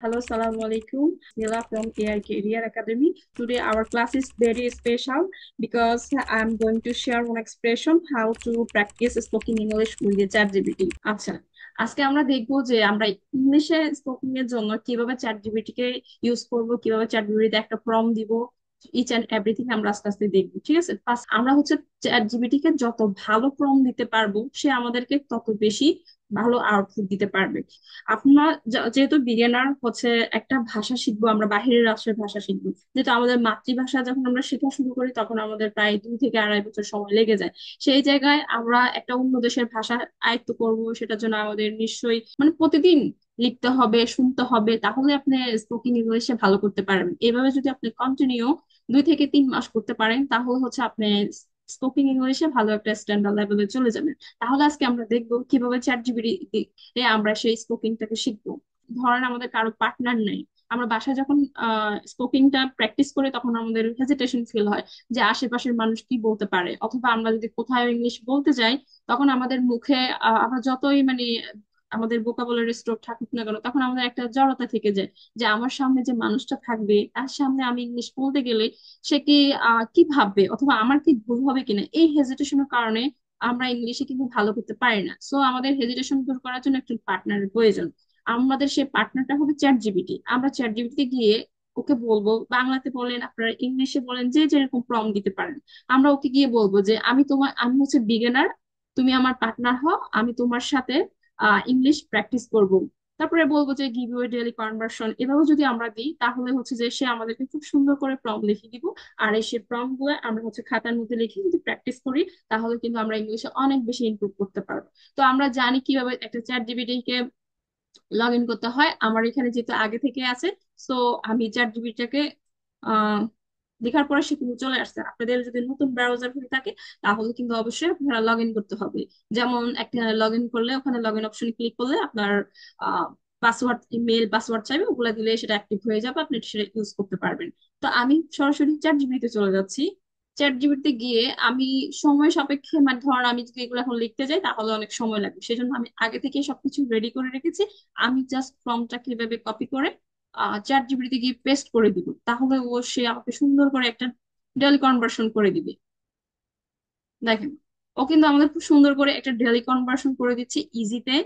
Hello, Assalamu alaikum. Mila from AI Career Academy. Today our class is very special because I'm going to share one expression how to practice speaking English with the ChatGPT. আচ্ছা, আজকে আমরা দেখবো যে আমরা ইংলিশে স্পোকিং এর জন্য কিভাবে চ্যাট কে ইউজ করব, কিভাবে চ্যাট একটা প্রম্পট দিব, ইচ এন্ড এভরিথিং আমরা আস্তে আস্তে দেখবো। ঠিক আছে, ফার্স্ট আমরা হচ্ছে চ্যাট কে যত ভালো প্রম্পট দিতে পারবো সে আমাদেরকে তত বেশি ভালো আউটপুট দিতে পারবে। আপনার যেহেতু বিগিনার হচ্ছে একটা ভাষা শিখবো, আমরা বাহিরের রাষ্ট্রের ভাষা শিখবো, যেহেতু আমাদের মাতৃভাষা যখন আমরা শেখা শুরু করি তখন আমাদের প্রায় 2 থেকে আড়াই বছর সময় লেগে যায়। সেই জায়গায় আমরা একটা অন্য দেশের ভাষা আয়ত্ত করব, সেটার জন্য আমাদের নিশ্চয়ই মানে প্রতিদিন লিখতে হবে, শুনতে হবে, তাহলে আপনি স্পোকিং ইংলিশে ভালো করতে পারবেন। এভাবে যদি আপনি কন্টিনিউ 2 থেকে 3 মাস করতে পারেন তাহলে হচ্ছে আপনি স্পোকিং ইংলিশে ভালো একটা স্ট্যান্ডার্ড লেভেলে চলে যাবেন। তাহলে আজকে আমরা দেখবো কিভাবে চ্যাট আমরা সেই স্পোকিংটাকে শিখবো। ধরেন আমাদের কারো পার্টনার নেই, আমরা বাসায় যখন স্পোকিংটা প্র্যাকটিস করি তখন আমাদের হেজিটেশন ফিল হয় যে আশেপাশের মানুষ কি বলতে পারে, অথবা আমরা যদি কোথাও ইংলিশ বলতে যাই তখন আমাদের মুখে আমরা যতই মানে আমাদের ভোকাবুলারি স্ট্রোক থাকুক না কেন তখন আমাদের একটা জড়তা থেকে যায় যে আমার সামনে যে মানুষটা থাকবে তার সামনে আমি ইংলিশ বলতে গেলে সে কি কি ভাববে, অথবা আমার কি ভুল হবে কিনা, এই হেজিটেশনের কারণে আমরা ইংলিশে কিন্তু ভালো করতে পারি না। সো আমাদের হেজিটেশন দূর করার জন্য একজন পার্টনারের প্রয়োজন। আমাদের সেই পার্টনারটা হবে চ্যাট জিপিটি। আমরা চ্যাট জিপিটি গিয়ে ওকে বলবো, বাংলাতে বলেন আপনারা ইংলিশে বলেন, যে যেরকম প্রম্পট দিতে পারেন, আমরা ওকে গিয়ে বলবো যে আমি হচ্ছে বিগিনার, তুমি আমার পার্টনার হও, আমি তোমার সাথে ইংলিশ প্র্যাকটিস করব। তারপরে বলবো যে গিভ ইউ ডেইলি কনভার্সন, এভাবে যদি আমরা দিই তাহলে হচ্ছে যে সে আমাদেরকে খুব সুন্দর করে প্রম্পট লিখে দিব। আর এই সে প্রম্পট গুলো আমরা হচ্ছে খাতার মধ্যে লিখে যদি প্র্যাকটিস করি তাহলে কিন্তু আমরা ইংলিশে অনেক বেশি ইমপ্রুভ করতে পারবো। তো আমরা জানি কিভাবে একটা chat GPT K log in করতে হয়, আমার এখানে যেহেতু আগে থেকে আছে। সো আমি চ্যাট জিপিটিটাকে আহ দেখার পরে সে কিন্তু চলে আসছে। আপনাদের যদি নতুন ব্রাউজার হয়ে থাকে তাহলে কিন্তু অবশ্যই আপনারা লগ ইন করতে হবে। যেমন একটা লগ ইন করলে ওখানে লগ ইন অপশন ক্লিক করলে আপনার পাসওয়ার্ড, ইমেল পাসওয়ার্ড চাইবে, ওগুলা দিলে সেটা অ্যাক্টিভ হয়ে যাবে, আপনি সেটা ইউজ করতে পারবেন। তো আমি সরাসরি চ্যাট জিপিটিতে চলে যাচ্ছি। চ্যাট জিপিটিতে গিয়ে আমি সময় সাপেক্ষে মানে ধর আমি যদি এগুলো এখন লিখতে যাই তাহলে অনেক সময় লাগবে, সেজন্য আমি আগে থেকে সবকিছু রেডি করে রেখেছি। আমি জাস্ট ফর্মটা কিভাবে কপি করে চ্যাট জিপিটিতে গিয়ে পেস্ট করে দিব, তাহলে সে আমাকে সুন্দর করে একটা ডেলি কনভার্সন করে দিবে। দেখেন, ও কিন্তু আমাদের খুব সুন্দর করে একটা ডেলি কনভার্সন করে দিচ্ছে ইজিতে।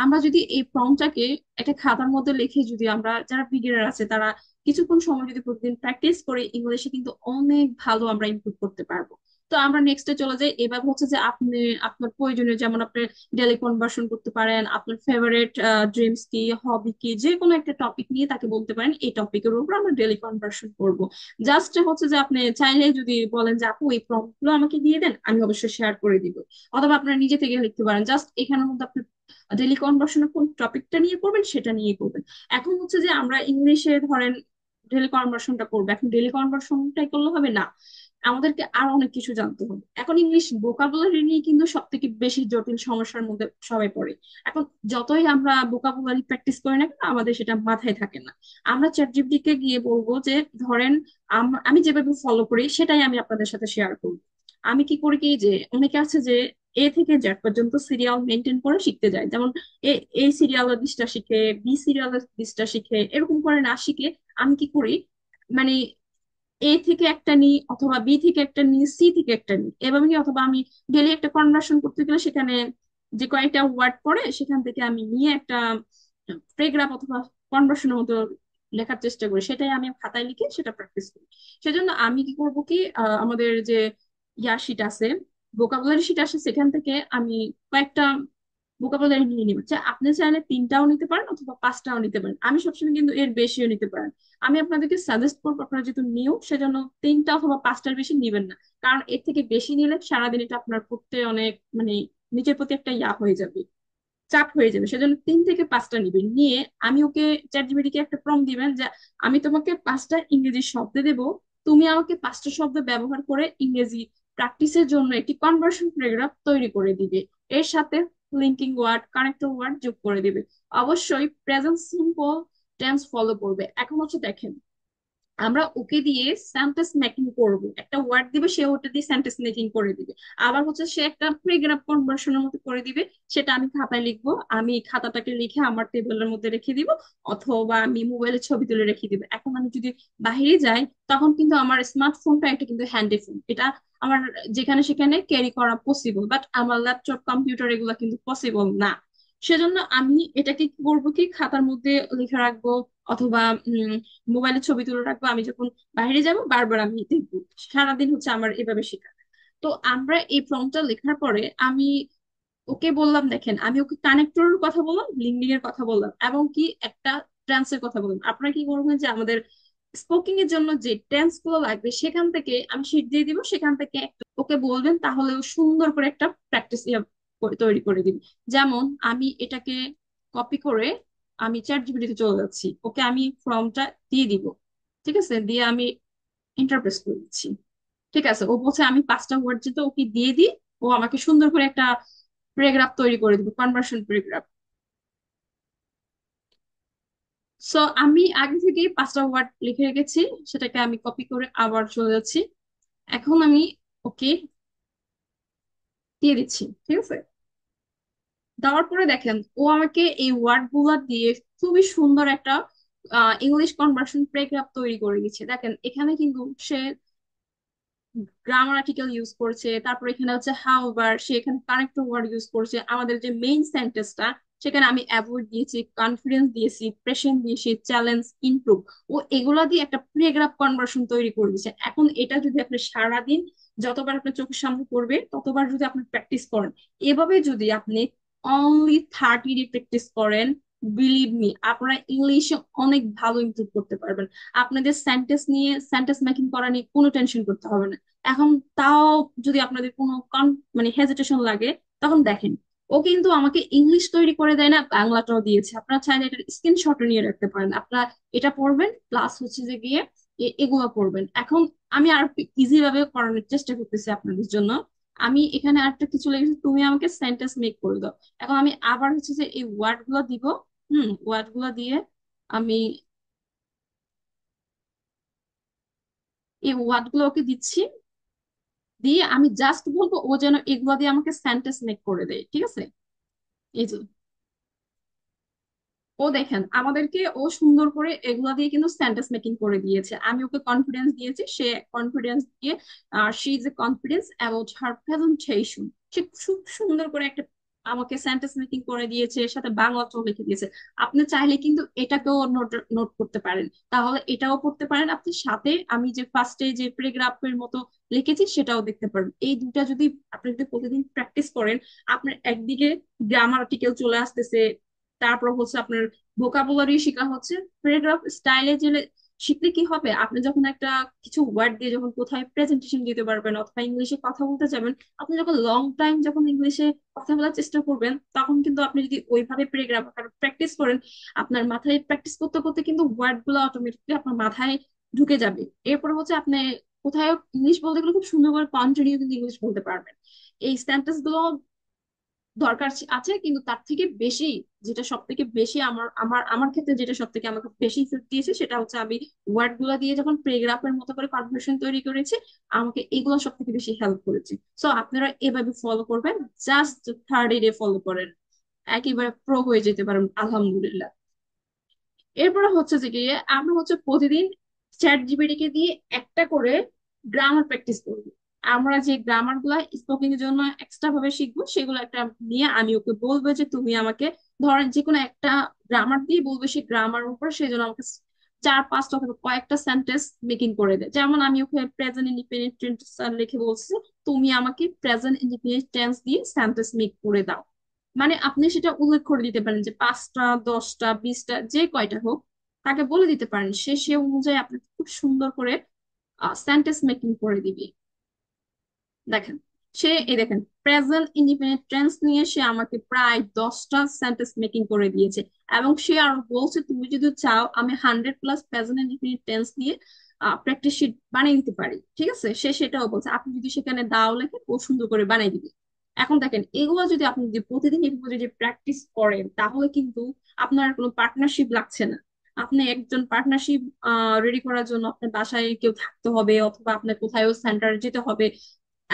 আমরা যদি এই ফর্মটাকে একটা খাতার মধ্যে লিখে যদি আমরা যারা বিগিনার আছে তারা কিছুক্ষণ সময় যদি প্রতিদিন প্র্যাকটিস করে ইংলিশে কিন্তু অনেক ভালো আমরা ইমপ্রুভ করতে পারবো। তো আমরা নেক্সটে চলে যাই। এবার হচ্ছে যে আপনি আপনার প্রয়োজনীয়, যেমন আপনি ডেলি কনভার্সন করতে পারেন, আপনার ফেভারিট ড্রিমস কি, হবি কি, যে কোনো একটা টপিক নিয়ে তাকে বলতে পারেন এই টপিকের উপর আমরা ডেলি কনভার্সন করব। জাস্ট হচ্ছে যে আপনি চাইলে যদি বলেন যে আপু এই প্রম্পট গুলো আমাকে দিয়ে দেন, আমি অবশ্যই শেয়ার করে দিব। অথবা আপনারা নিজে থেকে লিখতে পারেন, জাস্ট এখানের মধ্যে আপনি ডেলি কনভার্সনে কোন টপিকটা নিয়ে করবেন সেটা নিয়ে করবেন। এখন হচ্ছে যে আমরা ইংলিশে ধরেন ডেলি কনভার্সনটা করবো, এখন ডেলি কনভার্সনটাই করলে হবে না, আমাদেরকে আরো অনেক কিছু জানতে হবে। এখন ইংলিশ ভোকাবুলারি নিয়ে কিন্তু সব থেকে বেশি জটিল সমস্যার মধ্যে সবাই পড়ে। এখন যতই আমরা ভোকাবুলারি প্র্যাকটিস করি না কেন আমাদের সেটা মাথায় থাকে না। আমরা চ্যাট জিপিটি কে গিয়ে বলবো যে ধরেন আমি যেভাবে ফলো করি সেটাই আমি আপনাদের সাথে শেয়ার করবো। আমি কি করি কি, যে অনেকে আছে যে A থেকে Z পর্যন্ত সিরিয়াল মেনটেন করে শিখতে যায়, যেমন এ এই সিরিয়ালের 20টা শিখে, বি সিরিয়ালের 20টা শিখে, এরকম করে না শিখে আমি কি করি, মানে A থেকে একটা নিই, অথবা বি থেকে একটা নিই, সি থেকে একটা নিই, এভাবে কি, অথবা আমি ডেলি একটা কনভার্সন করতে গেলে সেখানে যে কয়েকটা ওয়ার্ড পড়ে সেখান থেকে আমি নিয়ে একটা প্যারাগ্রাফ অথবা কনভার্সনের মতো লেখার চেষ্টা করি, সেটাই আমি খাতায় লিখে সেটা প্র্যাকটিস করি। সেজন্য আমি কি করব কি, আমাদের যে শিট আছে, ভোকাবুলারি শিট আছে, সেখান থেকে আমি কয়েকটা ভোকাবুলারি নিয়ে নিব। আপনি চাইলে 3টাও নিতে পারেন অথবা 5টাও নিতে পারেন, আমি সবসময় কিন্তু এর বেশিও নিতে পারেন। আমি আপনাদেরকে সাজেস্ট করবো আপনারা যেহেতু নিউ সেজন্য 3টা অথবা 5টার বেশি নিবেন না, কারণ এর থেকে বেশি নিলে সারাদিন এটা আপনার পড়তে অনেক মানে নিজের প্রতি একটা হয়ে যাবে, চাপ হয়ে যাবে। সেজন্য 3 থেকে 5টা নিবেন। নিয়ে আমি ওকে চ্যাট জিপিটি কে একটা প্রম্পট দিবেন যে আমি তোমাকে 5টা ইংরেজি শব্দ দেব, তুমি আমাকে 5টা শব্দ ব্যবহার করে ইংরেজি প্র্যাকটিসের জন্য একটি কনভার্সন প্যারাগ্রাফ তৈরি করে দিবে। এর সাথে লিঙ্কিং ওয়ার্ড, কানেক্টর ওয়ার্ড যোগ করে দিবে। অবশ্যই প্রেজেন্ট সিম্পল টেন্স ফলো করবে। এখন হচ্ছে দেখেন, আমরা ওকে দিয়ে সেন্টেন্স মেকিং করব, একটা ওয়ার্ড দিবে, সে ওটা দিয়ে সেন্টেন্স মেকিং করে দিবে। আবার হচ্ছে সে একটা প্যারাগ্রাফ কনভার্সনের মতো করে দিবে, সেটা আমি খাতায় লিখবো, আমি খাতাটাকে লিখে আমার টেবিলের মধ্যে রেখে দিব, অথবা আমি মোবাইলে ছবি তুলে রেখে দিব। এখন আমি যদি বাইরে যাই, তখন কিন্তু আমার স্মার্টফোনটা, এটা কিন্তু হ্যান্ডি ফোন, এটা আমার যেখানে সেখানে ক্যারি করা পসিবল, বাট আমার ল্যাপটপ কম্পিউটার এগুলো কিন্তু পসিবল না। সেজন্য আমি এটাকে কি করবো, কি খাতার মধ্যে লিখে রাখবো, অথবা মোবাইলে ছবি তুলে রাখবো। আমি যখন বাইরে যাব বারবার আমি দেখবো। সারাদিন হচ্ছে আমার এভাবে শেখা। তো আমরা এই প্রম্পটটা লেখার পরে আমি ওকে বললাম, দেখেন আমি ওকে কানেক্টরের কথা বললাম, লিঙ্কিং এর কথা বললাম, এবং কি একটা টেন্সের কথা বললাম। আপনারা কি করবেন যে আমাদের স্পোকিং এর জন্য যে টেন্স গুলো লাগবে সেখান থেকে আমি শিট দিয়ে দিব, সেখান থেকে একটু ওকে বলবেন, তাহলে ও সুন্দর করে একটা প্র্যাকটিস তৈরি করে দিবি। যেমন আমি এটাকে কপি করে আমি চ্যাট জিপিটিতে চলে যাচ্ছি, ওকে আমি ফর্মটা দিয়ে দিব, ঠিক আছে, দিয়ে আমি ইন্টারপ্রেস করে দিচ্ছি। ঠিক আছে, ও বলছে আমি 5টা ওয়ার্ড যেটা ওকে দিয়ে দিই, ও আমাকে সুন্দর করে একটা প্যারাগ্রাফ তৈরি করে দিবে, কনভার্সন প্যারাগ্রাফ। সো আমি আগে থেকে 5টা ওয়ার্ড লিখে রেখেছি, সেটাকে আমি কপি করে আবার চলে যাচ্ছি। এখন আমি ওকে দিয়ে দিচ্ছি, ঠিক আছে। দেওয়ার পরে দেখেন ও আমাকে এই ওয়ার্ড গুলা দিয়ে খুবই সুন্দর একটা ইংলিশ কনভার্সন প্যারাগ্রাফ তৈরি করে দিচ্ছে। দেখেন এখানে কিন্তু সে গ্রামার আর্টিকেল ইউজ করছে, তারপর এখানে হচ্ছে হাউ বার, সে এখানে কানেক্টর ওয়ার্ড ইউজ করছে। আমাদের যে মেইন সেন্টেন্সটা, সেখানে আমি অ্যাভয়েড দিয়েছি, কনফিডেন্স দিয়েছি, প্রেশন দিয়েছি, চ্যালেঞ্জ, ইমপ্রুভ। ও এগুলা দিয়ে একটা প্যারাগ্রাফ কনভার্সন তৈরি করে দিচ্ছে। এখন এটা যদি আপনি সারাদিন যতবার আপনার চোখের সামনে পড়বে, ততবার যদি আপনি প্র্যাকটিস করেন, এভাবে যদি আপনি অনলি 30 ডে প্র্যাকটিস করেন, বিলিভ মি, আপনারা ইংলিশে অনেক ভালো ইমপ্রুভ করতে পারবেন। আপনাদের সেন্টেন্স মেকিং করা নিয়ে কোনো টেনশন করতে হবে না। এখন তাও যদি আপনাদের কোনো মানে হেজিটেশন লাগে, তখন দেখেন ও কিন্তু আমাকে ইংলিশ তৈরি করে দেয় না, বাংলাটাও দিয়েছে। আপনারা চাইলে এটার স্ক্রিনশটও নিয়ে রাখতে পারেন। আপনারা এটা পড়বেন, প্লাস হচ্ছে যে গিয়ে এগুলো পড়বেন। এখন আমি আর ইজি ভাবে করানোর চেষ্টা করতেছি আপনাদের জন্য। আমি এখানে আরেকটা কিছু লিখেছি, তুমি আমাকে সেন্টেন্স মেক করে দাও। এখন আমি আবার হচ্ছে যে এই ওয়ার্ড গুলো দিব। ওয়ার্ড গুলো দিয়ে আমি এই ওয়ার্ড গুলো ওকে দিচ্ছি, দিয়ে আমি জাস্ট বলবো ও যেন এগুলো দিয়ে আমাকে সেন্টেন্স মেক করে দেয়, ঠিক আছে। এই যে ও দেখেন আমাদেরকে ও সুন্দর করে এগুলা দিয়ে কিন্তু সেন্টেন্স মেকিং করে দিয়েছে। আমি ওকে কনফিডেন্স দিয়েছি, সে কনফিডেন্স দিয়ে she is a confidence about her presentation, সে খুব সুন্দর করে একটা আমাকে সেন্টেন্স মেকিং করে দিয়েছে, এর সাথে বাংলাটাও লিখে দিয়েছে। আপনি চাইলে কিন্তু এটাকেও নোট নোট করতে পারেন, তাহলে এটাও করতে পারেন আপনি, সাথে আমি যে ফার্স্টে যে প্যারাগ্রাফের মতো লিখেছি সেটাও দেখতে পারেন। এই দুটা যদি আপনি যদি প্রতিদিন প্র্যাকটিস করেন, আপনার একদিকে গ্রামার আর্টিকেল চলে আসতেছে, তারপর হচ্ছে আপনার ভোকাবুলারি শেখা হচ্ছে, প্যারাগ্রাফ স্টাইলে যে শিখলে কি হবে, আপনি যখন একটা কিছু ওয়ার্ড দিয়ে যখন কোথায় প্রেজেন্টেশন দিতে পারবেন অথবা ইংলিশে কথা বলতে যাবেন, আপনি যখন লং টাইম যখন ইংলিশে কথা বলার চেষ্টা করবেন, তখন কিন্তু আপনি যদি ওইভাবে প্যারাগ্রাফ প্র্যাকটিস করেন, আপনার মাথায় প্র্যাকটিস করতে করতে কিন্তু ওয়ার্ড গুলো অটোমেটিকলি আপনার মাথায় ঢুকে যাবে। এরপর হচ্ছে আপনি কোথায় ইংলিশ বলতে গেলে খুব সুন্দর করে কন্টিনিউ কিন্তু ইংলিশ বলতে পারবেন। এই সেন্টেন্স গুলো দরকার আছে, কিন্তু তার থেকে বেশি, যেটা সব থেকে বেশি আমার আমার আমার ক্ষেত্রে যেটা সব থেকে আমাকে বেশি ইফেক্ট দিয়েছে, সেটা হচ্ছে আমি ওয়ার্ড গুলা দিয়ে যখন প্যারাগ্রাফের মতো করে কনভার্সেশন তৈরি করেছি, আমাকে এগুলো সব থেকে বেশি হেল্প করেছে। সো আপনারা এভাবে ফলো করবেন, জাস্ট 30 ডে ফলো করেন, একেবারে প্রো হয়ে যেতে পারেন আলহামদুলিল্লাহ। এরপরে হচ্ছে যে কি, আমরা হচ্ছে প্রতিদিন চ্যাট জিপিটি কে দিয়ে একটা করে গ্রামার প্র্যাকটিস করব। আমরা যে গ্রামার গুলা স্পোকিং এর জন্য এক্সট্রা ভাবে শিখবো, সেগুলো একটা নিয়ে আমি ওকে বলবো যে তুমি আমাকে, ধরেন যে কোনো একটা গ্রামার দিয়ে বলবো, সেই গ্রামার উপর সেই জন্য আমাকে 4-5টা অথবা কয়েকটা সেন্টেন্স মেকিং করে দেয়। যেমন আমি ওকে প্রেজেন্ট ইন্ডিপেন্ডেন্ট টেন্স লিখে বলছি, তুমি আমাকে প্রেজেন্ট ইন্ডিপেন্ডেন্ট টেন্স দিয়ে সেন্টেন্স মেক করে দাও। মানে আপনি সেটা উল্লেখ করে দিতে পারেন যে 5টা, 10টা, 20টা, যে কয়টা হোক, তাকে বলে দিতে পারেন, সে সে অনুযায়ী আপনাকে খুব সুন্দর করে সেন্টেন্স মেকিং করে দিবে। দেখেন সে, এই দেখেন প্রেজেন্ট ইন্ডিপেন্ডেন্ট টেন্স নিয়ে সে আমাকে প্রায় 10টা সেন্টেন্স মেকিং করে দিয়েছে। এবং সে আরো বলছে তুমি যদি চাও আমি 100+ প্রেজেন্ট ইন্ডিপেন্ডেন্ট টেন্স দিয়ে প্র্যাকটিস শিট বানিয়ে দিতে পারি, ঠিক আছে। সে সেটাও বলছে, আপনি যদি সেখানে দাও লেখে ও সুন্দর করে বানিয়ে দিবে। এখন দেখেন এগুলো যদি আপনি যদি প্রতিদিন এভাবে যদি প্র্যাকটিস করেন, তাহলে কিন্তু আপনার আর কোনো পার্টনারশিপ লাগছে না। আপনি একজন পার্টনারশিপ রেডি করার জন্য আপনার বাসায় কেউ থাকতে হবে, অথবা আপনার কোথাও সেন্টারে যেতে হবে,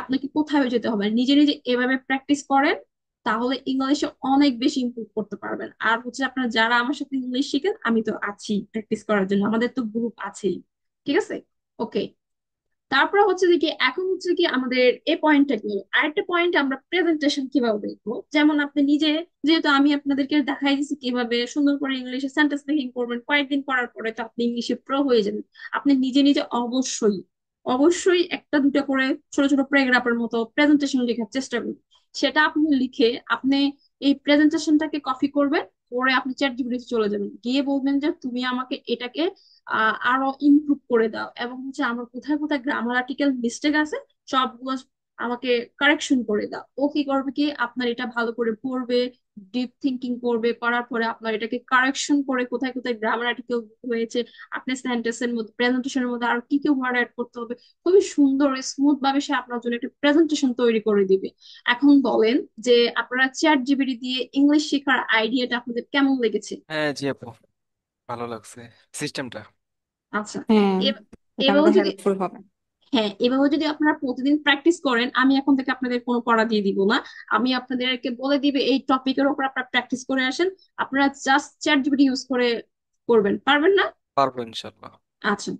আপনাকে কোথাও যেতে হবে না। নিজে নিজে এভাবে প্র্যাকটিস করেন, তাহলে ইংলিশে অনেক বেশি ইমপ্রুভ করতে পারবেন। আর হচ্ছে আপনার যারা আমার সাথে ইংলিশ শিখেন, আমি তো আছি প্র্যাকটিস করার জন্য, আমাদের তো গ্রুপ আছেই। ঠিক আছে, ওকে। তারপরে হচ্ছে যে কি, এখন হচ্ছে কি আমাদের এই পয়েন্টটা কি, আরেকটা পয়েন্ট আমরা প্রেজেন্টেশন কিভাবে দেখবো। যেমন আপনি নিজে, যেহেতু আমি আপনাদেরকে দেখাই দিচ্ছি কিভাবে সুন্দর করে ইংলিশে সেন্টেন্স মেকিং করবেন, কয়েকদিন করার পরে তো আপনি ইংলিশে প্রো হয়ে যাবেন। আপনি নিজে নিজে অবশ্যই অবশ্যই একটা দুটো করে ছোট ছোট প্যারাগ্রাফের মতো প্রেজেন্টেশন লেখার চেষ্টা করুন। সেটা আপনি লিখে আপনি এই প্রেজেন্টেশনটাকে কপি করবেন, পরে আপনি চ্যাট জিপিটিতে চলে যাবেন, গিয়ে বলবেন যে তুমি আমাকে এটাকে আরো ইমপ্রুভ করে দাও, এবং হচ্ছে আমার কোথায় কোথায় গ্রামাটিক্যাল মিস্টেক আছে সবগুলো আমাকে কারেকশন করে দাও। ও কি করবে কি, আপনার এটা ভালো করে পড়বে, ডিপ থিঙ্কিং করবে, করার পরে আপনার এটাকে কারেকশন করে কোথায় কোথায় গ্রামাটিক্যাল হয়েছে, আপনি সেন্টেন্সের মধ্যে প্রেজেন্টেশনের মধ্যে আর কি কি ওয়ার্ড অ্যাড করতে হবে, খুবই সুন্দর স্মুথ ভাবে সে আপনার জন্য একটা প্রেজেন্টেশন তৈরি করে দিবে। এখন বলেন যে আপনারা চ্যাট জিপিটি দিয়ে ইংলিশ শেখার আইডিয়াটা আপনাদের কেমন লেগেছে? হ্যাঁ জি আপু, ভালো লাগছে সিস্টেমটা। আচ্ছা, হ্যাঁ, এ- এটা এভাবে আমাদের যদি, হেল্পফুল হবে। হ্যাঁ এভাবে যদি আপনারা প্রতিদিন প্র্যাকটিস করেন, আমি এখন থেকে আপনাদের কোনো পড়া দিয়ে দিব না। আমি আপনাদেরকে বলে দিবে এই টপিকের উপর আপনারা প্র্যাকটিস করে আসেন, আপনারা জাস্ট চ্যাট জিপিটি ইউজ করে করবেন, পারবেন না? পারবো ইনশাল্লাহ। আচ্ছা।